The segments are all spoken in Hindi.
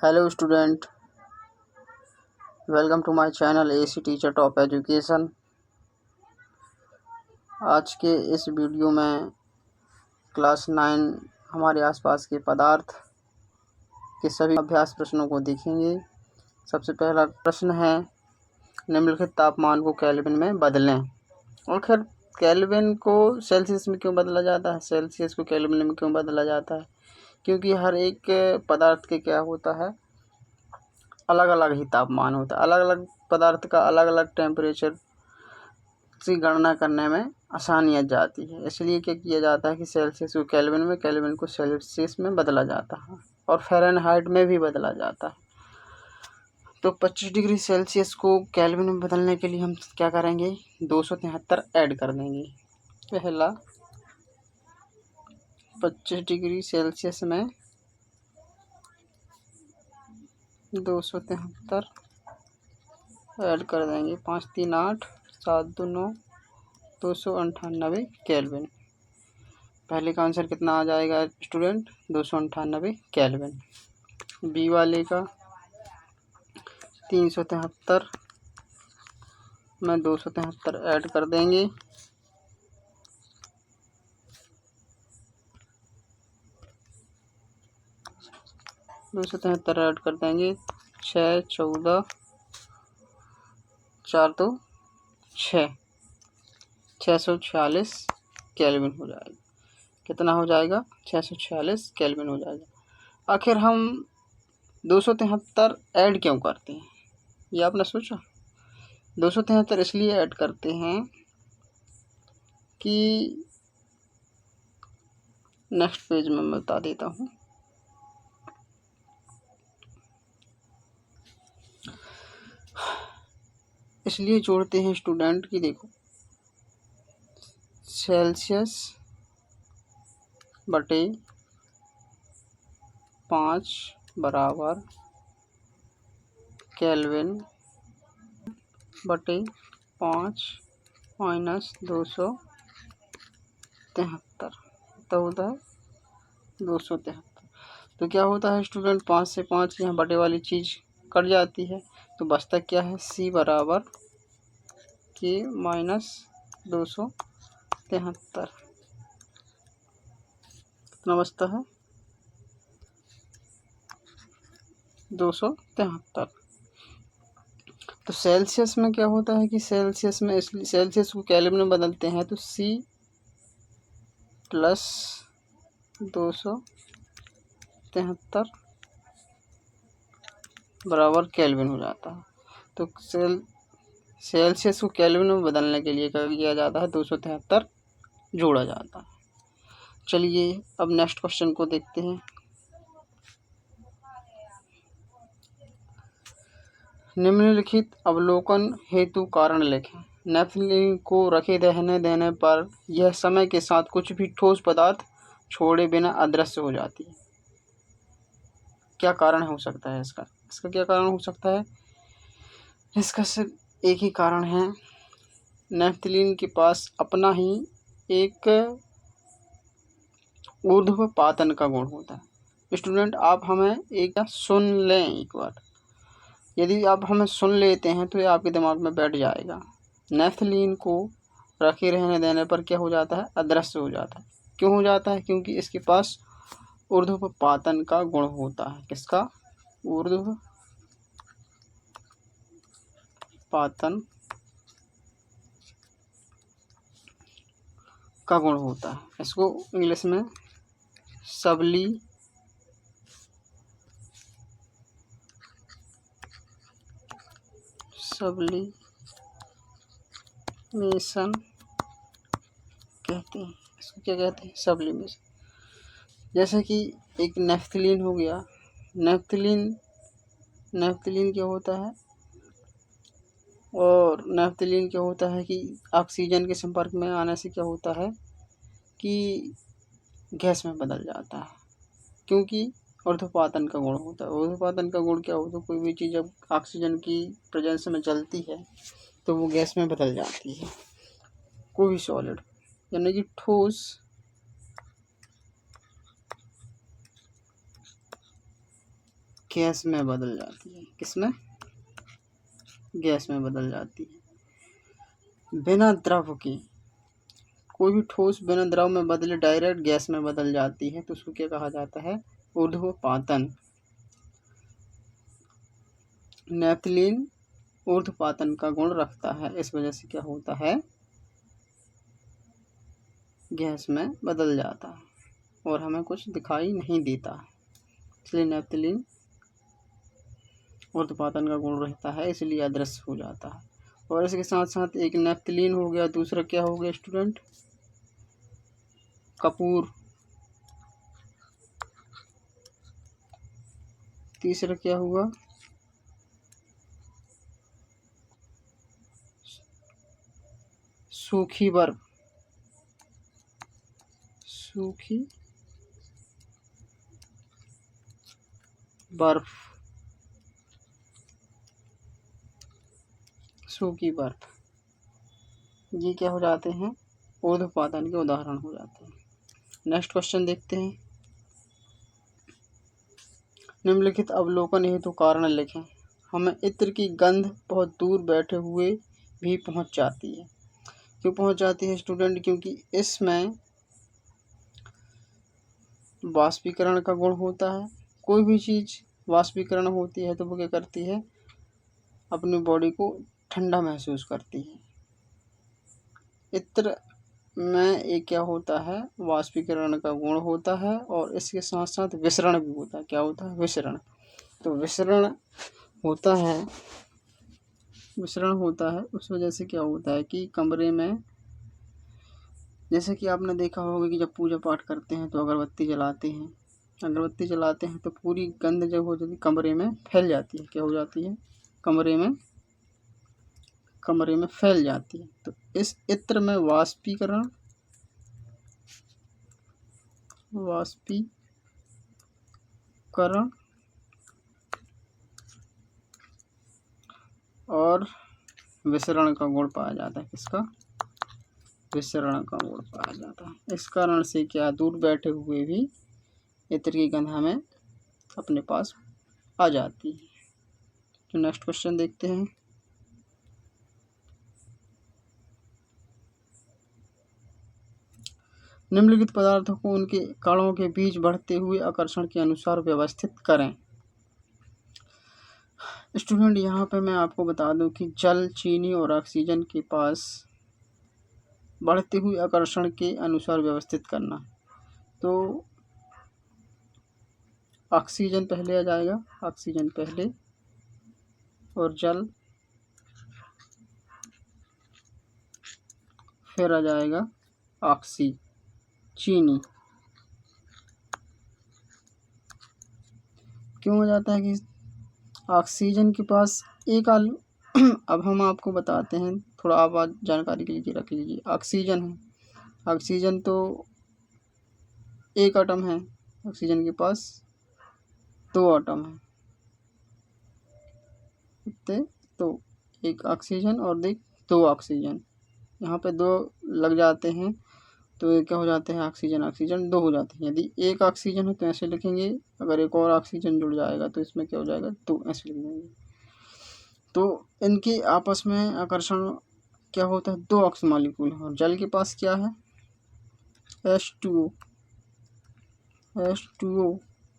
Hello student, welcome to my channel AC teacher top education. आज के इस वीडियो में क्लास 9 हमारे आसपास के पदार्थ के सभी अभ्यास प्रश्नों को देखेंगे। सबसे पहला प्रश्न है, निम्नलिखित तापमान को केल्विन में बदलें। और खैर केल्विन को सेल्सियस में क्यों बदला जाता है, सेल्सियस को केल्विन में क्यों बदला जाता है? क्योंकि हर एक पदार्थ के क्या होता है, अलग अलग ही तापमान होता है। अलग अलग पदार्थ का अलग अलग टेम्परेचर की गणना करने में आसानी आ जाती है। इसलिए क्या किया जाता है कि सेल्सियस को केल्विन में, केल्विन को सेल्सियस में बदला जाता है और फ़ारेनहाइट में भी बदला जाता है। तो 25 डिग्री सेल्सियस को केल्विन में बदलने के लिए हम क्या करेंगे, 273 ऐड कर देंगे। पहला 25 डिग्री सेल्सियस में 273 ऐड कर देंगे। 5 3 8 7 2 9 298 केल्विन। पहले का आंसर कितना आ जाएगा स्टूडेंट, 298 केल्विन। बी वाले का 373 में 273 ऐड कर देंगे। ऐड कर देंगे। 6 14 4 2 6 646 केल्विन हो जाएगा। कितना हो जाएगा, 646 केल्विन हो जाएगा। आखिर हम 273 ऐड क्यों करते हैं, ये आपने सोचा? 273 इसलिए ऐड करते हैं कि नेक्स्ट पेज में मैं बता देता हूँ। इसलिए जोड़ते हैं स्टूडेंट कि देखो, सेल्सियस बटे 5 बराबर केल्विन बटे 5 माइनस 273 तो होता है 273। तो क्या होता है स्टूडेंट, 5 से 5 यहाँ बटे वाली चीज़ कट जाती है, तो बचता क्या है, सी बराबर के माइनस 273। कितना बचता है, 273। तो सेल्सियस में क्या होता है कि सेल्सियस में, इसलिए सेल्सियस को केल्विन में बदलते हैं तो सी प्लस 273 बराबर केल्विन हो जाता है। तो सेल्सियस को केल्विन में बदलने के लिए क्या किया जाता है, 273 जोड़ा जाता है। चलिए अब नेक्स्ट क्वेश्चन को देखते हैं। निम्नलिखित अवलोकन हेतु कारण लिखें। नेफ्थलीन को रखे रहने देने पर यह समय के साथ कुछ भी ठोस पदार्थ छोड़े बिना अदृश्य हो जाती है। क्या कारण हो सकता है इसका क्या कारण हो सकता है? इसका सिर्फ एक ही कारण है, नेफ्थलीन के पास अपना ही एक ऊर्ध्वपातन का गुण होता है। स्टूडेंट आप हमें एक सुन लें एक बार, यदि आप हमें सुन लेते हैं तो ये आपके दिमाग में बैठ जाएगा। नेफ्थलीन को रखे रहने देने पर क्या हो जाता है, अदृश्य हो जाता है। क्यों हो जाता है? क्योंकि इसके पास ऊर्ध्वपातन का गुण होता है। किसका? ऊर्ध्वपातन का गुण होता है। इसको इंग्लिश में सब्लिमेशन कहते हैं। इसको क्या कहते हैं, सब्लिमेशन। जैसे कि एक नेफ्थलीन हो गया। नेफ्थलीन क्या होता है, और नेफ्थलीन क्या होता है कि ऑक्सीजन के संपर्क में आने से क्या होता है कि गैस में बदल जाता है, क्योंकि ऊर्ध्वपातन का गुण होता है। ऊर्ध्वपातन का गुण क्या होता है, कोई भी चीज़ जब ऑक्सीजन की प्रेजेंस में जलती है तो वो गैस में बदल जाती है। कोई भी सॉलिड यानी कि ठोस गैस में बदल जाती है। किसमें? गैस में बदल जाती है। बिना द्रव के कोई भी ठोस बिना द्रव में बदले डायरेक्ट गैस में बदल जाती है तो उसको क्या कहा जाता है? ऊर्ध्वपातन। नेपथलीन ऊर्ध्वपातन का गुण रखता है, इस वजह से क्या होता है? गैस में बदल जाता है और हमें कुछ दिखाई नहीं देता, इसलिए नेपथलीन ऊर्ध्वपातन का गुण रहता है, इसलिए अदृश्य हो जाता है। और इसके साथ साथ एक नेपथलीन हो गया, दूसरा क्या हो गया स्टूडेंट? कपूर। तीसरा क्या हुआ? सूखी बर्फ। सूखी बर्फ। सूखी बर्फ, ये क्या हो जाते हैं? ऊर्ध्वपातन के उदाहरण हो जाते हैं। नेक्स्ट क्वेश्चन देखते हैं। निम्नलिखित अवलोकन हेतु कारण लिखें। हमें इत्र की गंध बहुत दूर बैठे हुए भी पहुंच जाती है। क्यों पहुंच जाती है स्टूडेंट? क्योंकि इसमें वाष्पीकरण का गुण होता है। कोई भी चीज़ वाष्पीकरण होती है तो वो क्या करती है? अपनी बॉडी को ठंडा महसूस करती है। इत्र में एक क्या होता है? वाष्पीकरण का गुण होता है और इसके साथ साथ विसरण भी होता है। क्या होता है? विसरण। तो विसरण होता है, उस वजह से क्या होता है कि कमरे में, जैसे कि आपने देखा होगा कि जब पूजा पाठ करते हैं तो अगरबत्ती जलाते हैं तो पूरी गंध जब हो जाती कमरे में फैल जाती है। क्या हो जाती है? कमरे में फैल जाती है। तो इस इत्र में वाष्पीकरण और विसरण का गुण पाया जाता है। किसका? विसरण का गुण पाया जाता है। इस कारण से क्या दूर बैठे हुए भी इत्र की गंध हमें अपने पास आ जाती है। तो नेक्स्ट क्वेश्चन देखते हैं। निम्नलिखित पदार्थों को उनके कणों के बीच बढ़ते हुए आकर्षण के अनुसार व्यवस्थित करें। स्टूडेंट यहाँ पे मैं आपको बता दूं कि जल, चीनी और ऑक्सीजन के पास बढ़ते हुए आकर्षण के अनुसार व्यवस्थित करना, तो ऑक्सीजन पहले आ जाएगा, ऑक्सीजन पहले, और जल फिर आ जाएगा चीनी। क्यों हो जाता है कि ऑक्सीजन के पास एक अब हम आपको बताते हैं, थोड़ा आप जानकारी के लिए रख लीजिए। ऑक्सीजन है, ऑक्सीजन तो एक एटम है, ऑक्सीजन के पास 2 एटम है, कितने? तो एक ऑक्सीजन और 2 ऑक्सीजन, यहाँ पे 2 लग जाते हैं तो ये क्या हो जाते हैं? ऑक्सीजन 2 हो जाते हैं। यदि एक ऑक्सीजन है तो ऐसे लिखेंगे, अगर एक और ऑक्सीजन जुड़ जाएगा तो इसमें क्या हो जाएगा? 2 ऐसे लिख देंगे। तो इनके आपस में आकर्षण क्या होता है? 2 ऑक्सीजन मॉलिक्यूल है। और जल के पास क्या है? H2O।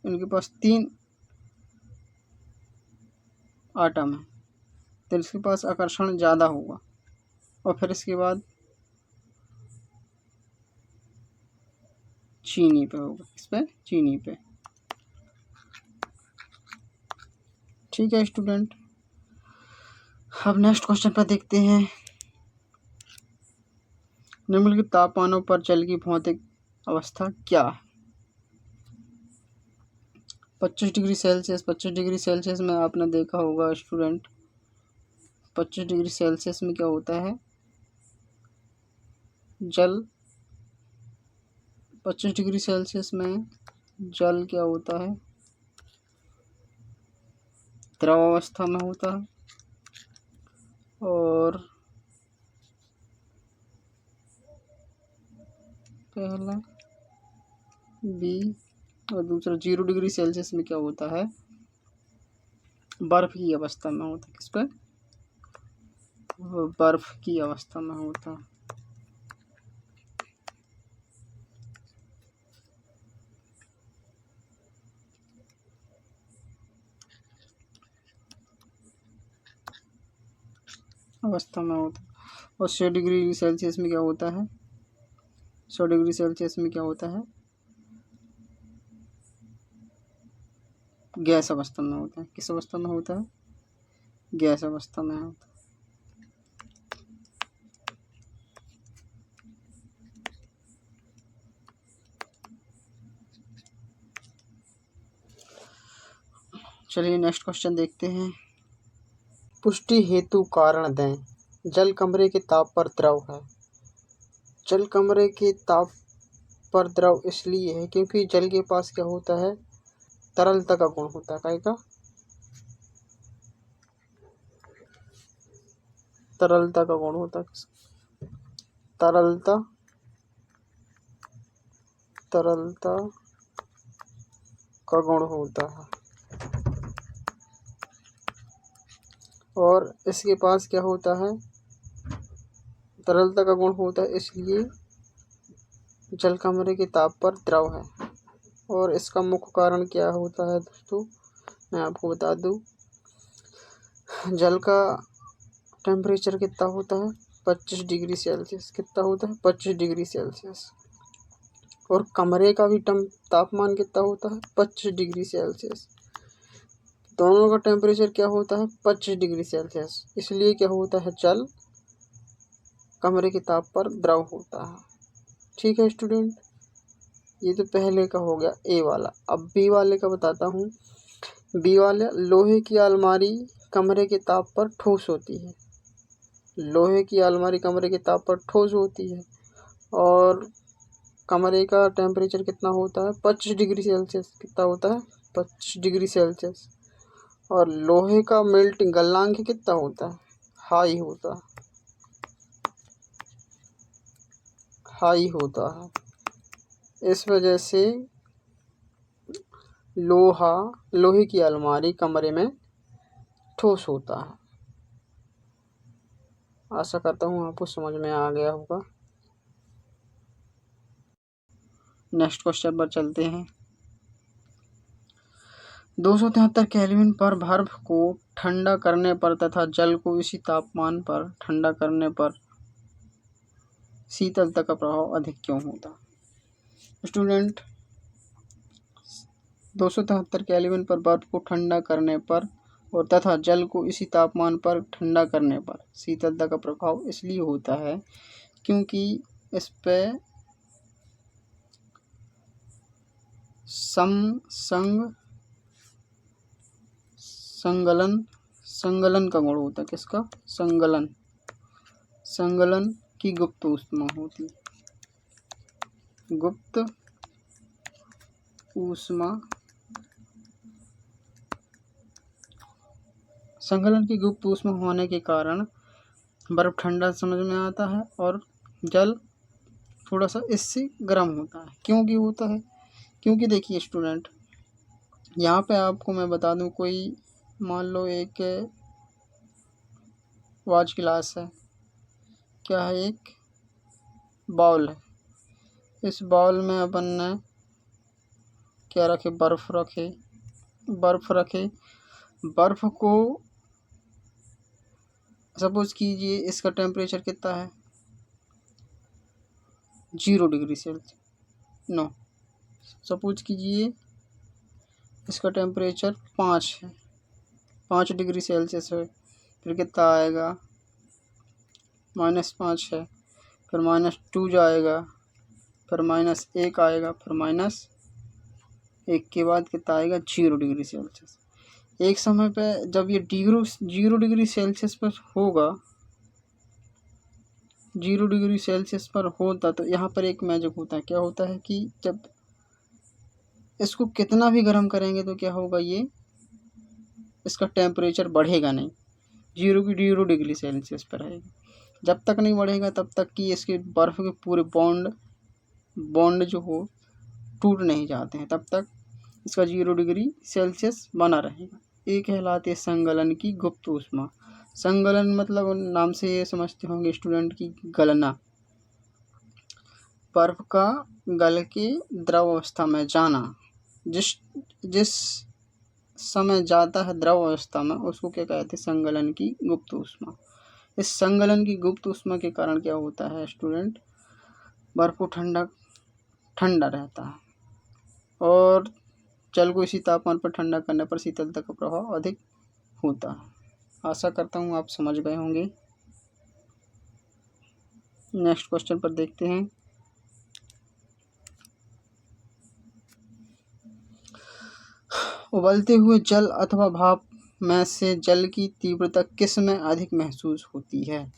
इनके पास 3 आटम है तो इसके पास आकर्षण ज़्यादा होगा। और फिर इसके बाद चीनी पे होगा। इस पे चीनी पे। ठीक है स्टूडेंट, अब नेक्स्ट क्वेश्चन पर देखते हैं। निम्नलिखित तापमानों पर जल की भौतिक अवस्था क्या है? 25 डिग्री सेल्सियस में आपने देखा होगा स्टूडेंट, 25 डिग्री सेल्सियस में क्या होता है? जल 25 डिग्री सेल्सियस में जल क्या होता है? द्रव अवस्था में होता है। और पहला बी, और दूसरा 0 डिग्री सेल्सियस में क्या होता है? बर्फ की अवस्था में होता है। किस पे? बर्फ की अवस्था में होता है। अवस्था में होता है। और 100 डिग्री सेल्सियस में क्या होता है? 100 डिग्री सेल्सियस में क्या होता है? गैस अवस्था में होता है। किस अवस्था में होता है? गैस अवस्था में होता है। चलिए नेक्स्ट क्वेश्चन देखते हैं। पुष्टि हेतु कारण दें। जल कमरे के ताप पर द्रव है। जल कमरे के ताप पर द्रव इसलिए है क्योंकि जल के पास क्या होता है? तरलता का गुण होता है। काय का? तरलता का गुण होता है। तरलता का गुण होता है। और इसके पास क्या होता है? तरलता का गुण होता है, इसलिए जल कमरे के ताप पर द्रव है। और इसका मुख्य कारण क्या होता है दोस्तों? मैं आपको बता दूं, जल का टेम्परेचर कितना होता है? 25 डिग्री सेल्सियस। कितना होता है? 25 डिग्री सेल्सियस। और कमरे का भी तापमान कितना होता है? 25 डिग्री सेल्सियस। दोनों का टेम्परेचर क्या होता है? 25 डिग्री सेल्सियस। इसलिए क्या होता है? जल कमरे के ताप पर द्रव होता है। ठीक है स्टूडेंट, ये तो पहले का हो गया ए वाला। अब बी वाले का बताता हूँ। बी वाले, लोहे की अलमारी कमरे के ताप पर ठोस होती है। लोहे की अलमारी कमरे के ताप पर ठोस होती है और कमरे का टेम्परेचर कितना होता है? 25 डिग्री सेल्सियस। कितना होता है? 25 डिग्री सेल्सियस। और लोहे का मेल्टिंग गलनांक कितना होता है? हाई होता है। हाई होता है। इस वजह से लोहे की अलमारी कमरे में ठोस होता है। आशा करता हूँ आपको समझ में आ गया होगा। नेक्स्ट क्वेश्चन पर चलते हैं। 273 केल्विन पर बर्फ को ठंडा करने पर तथा जल को इसी तापमान पर ठंडा करने पर शीतलता का प्रभाव अधिक क्यों होता? स्टूडेंट, 273 केल्विन पर बर्फ को ठंडा करने पर और तथा जल को इसी तापमान पर ठंडा करने पर शीतलता का प्रभाव इसलिए होता है क्योंकि इस पे संगलन का गुण होता है। किसका? संगलन की गुप्त ऊष्मा होती है। गुप्त ऊष्मा, संगलन की गुप्त ऊष्मा होने के कारण बर्फ ठंडा समझ में आता है और जल थोड़ा सा इससे गर्म होता है। क्यों की होता है? क्योंकि देखिए स्टूडेंट, यहाँ पे आपको मैं बता दूं, कोई मान लो एक वॉच ग्लास है। क्या है? एक बाउल है। इस बाउल में अपन ने क्या रखे? बर्फ रखे। बर्फ को सपोज कीजिए इसका टेम्परेचर कितना है? 0 डिग्री सेल्सियस। नो, सपोज कीजिए इसका टेम्परेचर 5 है, 5 डिग्री सेल्सियस है। फिर कितना आएगा? -5 है, फिर -2 जाएगा, फिर -1 आएगा, फिर -1 के बाद कितना आएगा? 0 डिग्री सेल्सियस। एक समय पे जब ये 0 डिग्री सेल्सियस पर होगा, 0 डिग्री सेल्सियस पर होता तो यहाँ पर एक मैजिक होता है। क्या होता है कि जब इसको कितना भी गर्म करेंगे तो क्या होगा? ये इसका टेम्परेचर बढ़ेगा नहीं, 0 डिग्री सेल्सियस पर रहेगा। जब तक नहीं बढ़ेगा तब तक कि इसके बर्फ़ के पूरे बॉन्ड जो टूट नहीं जाते हैं, तब तक इसका 0 डिग्री सेल्सियस बना रहेगा। ये कहलाती है संगलन की गुप्त ऊष्मा। संगलन मतलब नाम से ये समझते होंगे स्टूडेंट की गलना, बर्फ का गल के द्रव अवस्था में जाना। जिस जिस समय जाता है द्रव अवस्था में उसको क्या कहते हैं, संगलन की गुप्त ऊष्मा। इस संगलन की गुप्त ऊष्मा के कारण क्या होता है स्टूडेंट, बर्फ को ठंडा रहता है और जल को इसी तापमान पर ठंडा करने पर शीतलता का प्रभाव अधिक होता है। आशा करता हूँ आप समझ गए होंगे। नेक्स्ट क्वेश्चन पर देखते हैं। उबलते हुए जल अथवा भाप में से जल की तीव्रता किस में अधिक महसूस होती है?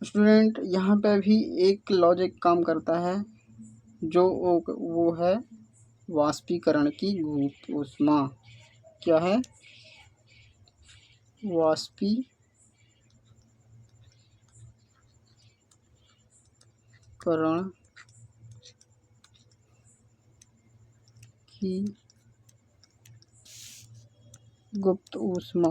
स्टूडेंट यहाँ पे भी एक लॉजिक काम करता है, जो वो है वाष्पीकरण की गुप्त ऊष्मा। क्या है? वाष्पीकरण की गुप्त ऊष्मा।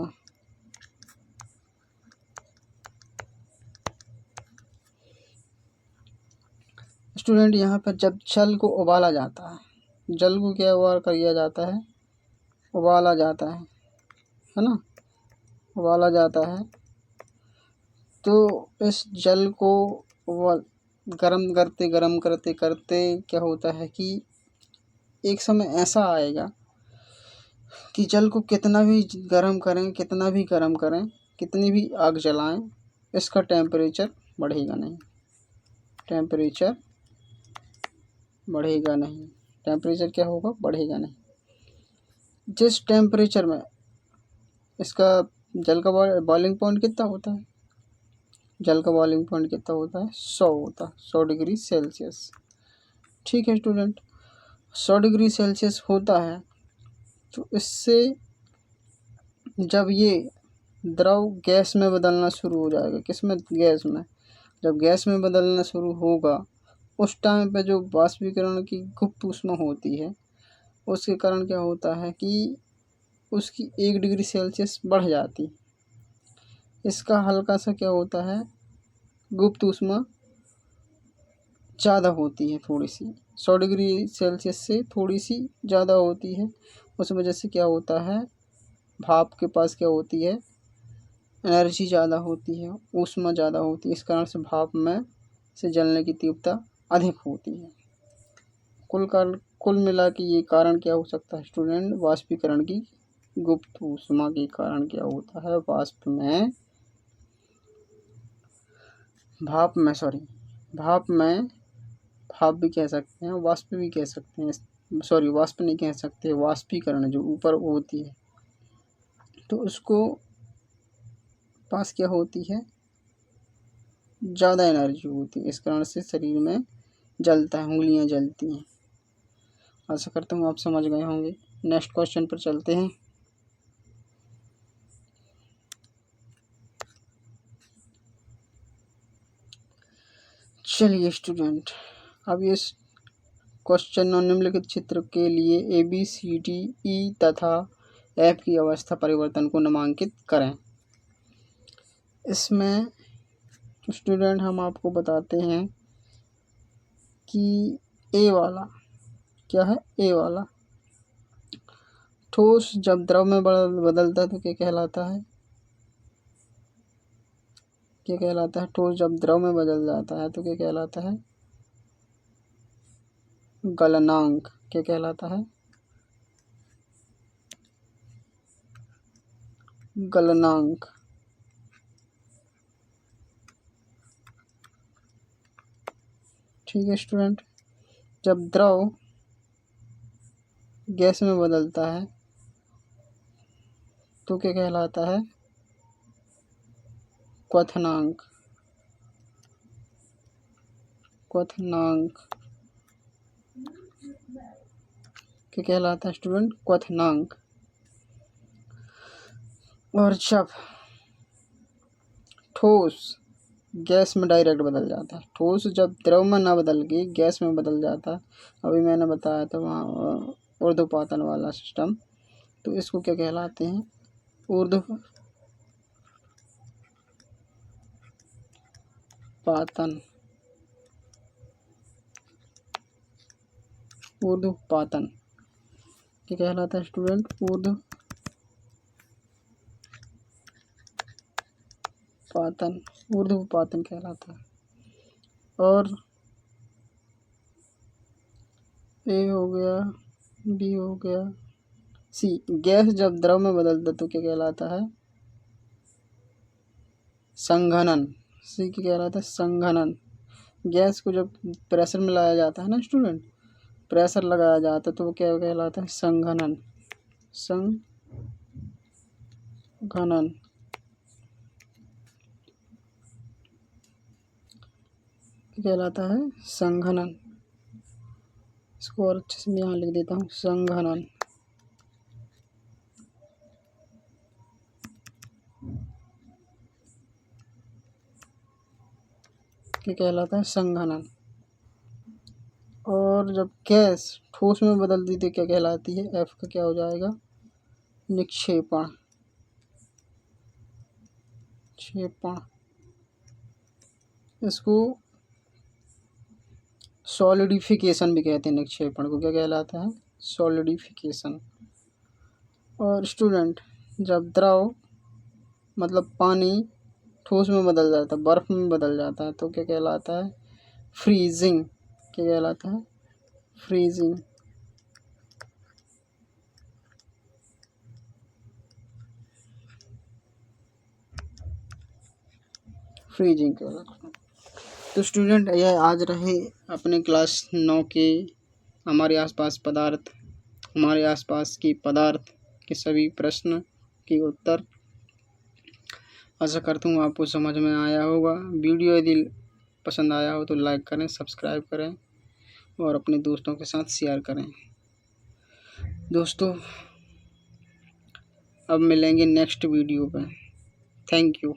स्टूडेंट यहाँ पर जब जल को उबाला जाता है, जल को क्या किया जाता है, उबाला जाता है ना, उबाला जाता है, तो इस जल को गरम करते करते क्या होता है कि एक समय ऐसा आएगा कि जल को कितना भी गरम करें, कितनी भी आग जलाएं, इसका टेम्परेचर बढ़ेगा नहीं, टेम्परेचर क्या होगा, बढ़ेगा नहीं। जिस टेम्परेचर में इसका जल का बॉइलिंग पॉइंट कितना होता है, जल का बॉइलिंग पॉइंट कितना होता है, 100 होता है, 100 डिग्री सेल्सियस। ठीक है स्टूडेंट, 100 डिग्री सेल्सियस होता है, तो इससे जब ये द्रव गैस में बदलना शुरू हो जाएगा, किसमें, गैस में, जब गैस में बदलना शुरू होगा उस टाइम पे जो वाष्पीकरण की गुप्त ऊष्मा होती है उसके कारण क्या होता है कि उसकी 1 डिग्री सेल्सियस बढ़ जाती। इसका हल्का सा क्या होता है, गुप्त ऊष्मा ज़्यादा होती है, थोड़ी सी 100 डिग्री सेल्सियस से थोड़ी सी ज़्यादा होती है। उस वजह से क्या होता है, भाप के पास क्या होती है, एनर्जी ज़्यादा होती है, ऊष्मा ज़्यादा होती है। इस कारण से भाप में से जलने की तीव्रता अधिक होती है। कुल मिला के ये कारण क्या हो सकता है स्टूडेंट, वाष्पीकरण की गुप्त ऊष्मा के कारण क्या होता है, भाप भी कह सकते हैं, वाष्प भी कह सकते हैं, सॉरी वाष्प नहीं कह सकते, वाष्पीकरण जो ऊपर होती है तो उसको पास क्या होती है, ज़्यादा एनर्जी होती है, इस कारण से शरीर में जलता है, उंगलियां जलती हैं। आशा करता हूँ आप समझ गए होंगे। नेक्स्ट क्वेश्चन पर चलते हैं। चलिए स्टूडेंट, अब इस क्वेश्चन और निम्नलिखित चित्र के लिए ABCDE तथा F की अवस्था परिवर्तन को नामांकित करें। इसमें स्टूडेंट हम आपको बताते हैं कि ए वाला क्या है, ए वाला ठोस जब द्रव में बदलता है तो क्या कहलाता है, ठोस जब द्रव में बदल जाता है तो क्या कहलाता है, गलनांक। क्या कहलाता है, गलनांक। ठीक है स्टूडेंट, जब द्रव गैस में बदलता है तो क्या कहलाता है, क्वथनांक। क्या कहलाता है स्टूडेंट, क्वथनांक। और जब ठोस गैस में डायरेक्ट बदल जाता है, ठोस जब द्रव में ना बदल के गैस में बदल जाता है, अभी मैंने बताया था वहाँ ऊर्ध्वपातन वाला सिस्टम, तो तो इसको क्या कहलाते हैं? ऊर्ध्वपातन। ऊर्ध्वपातन क्या कहलाता है स्टूडेंट? ऊर्ध्वपातन कहलाता है। और ए हो गया, बी हो गया, सी, गैस जब द्रव में बदलता तो क्या कहलाता है? संघनन। सी क्या कहलाता है? संघनन। गैस को जब प्रेशर में लाया जाता है ना स्टूडेंट, प्रेशर लगाया जाता है तो वो क्या कहलाता है? संघनन। संघनन क्या कहलाता है? संघनन। इसको और अच्छे से मैं यहाँ लिख देता हूँ, संघनन। क्या कहलाता है? संघनन। और जब गैस ठोस में बदलती तो क्या कहलाती है? एफ का क्या हो जाएगा? निक्षेपण। इसको सॉलिडिफिकेशन भी कहते हैं। निक्षेपण को क्या कहलाता है? सॉलिडिफिकेशन। और स्टूडेंट जब द्रव मतलब पानी ठोस में बदल जाता है, बर्फ में बदल जाता है तो क्या कहलाता है? फ्रीजिंग। क्या कहलाता है? फ्रीजिंग। फ्रीजिंग कहलाता है। तो स्टूडेंट यह आज रहे अपने क्लास 9 के हमारे आसपास की पदार्थ के सभी प्रश्न के उत्तर। आशा करता हूँ आपको समझ में आया होगा। वीडियो यदि पसंद आया हो तो लाइक करें, सब्सक्राइब करें और अपने दोस्तों के साथ शेयर करें। दोस्तों अब मिलेंगे नेक्स्ट वीडियो पे। Thank you.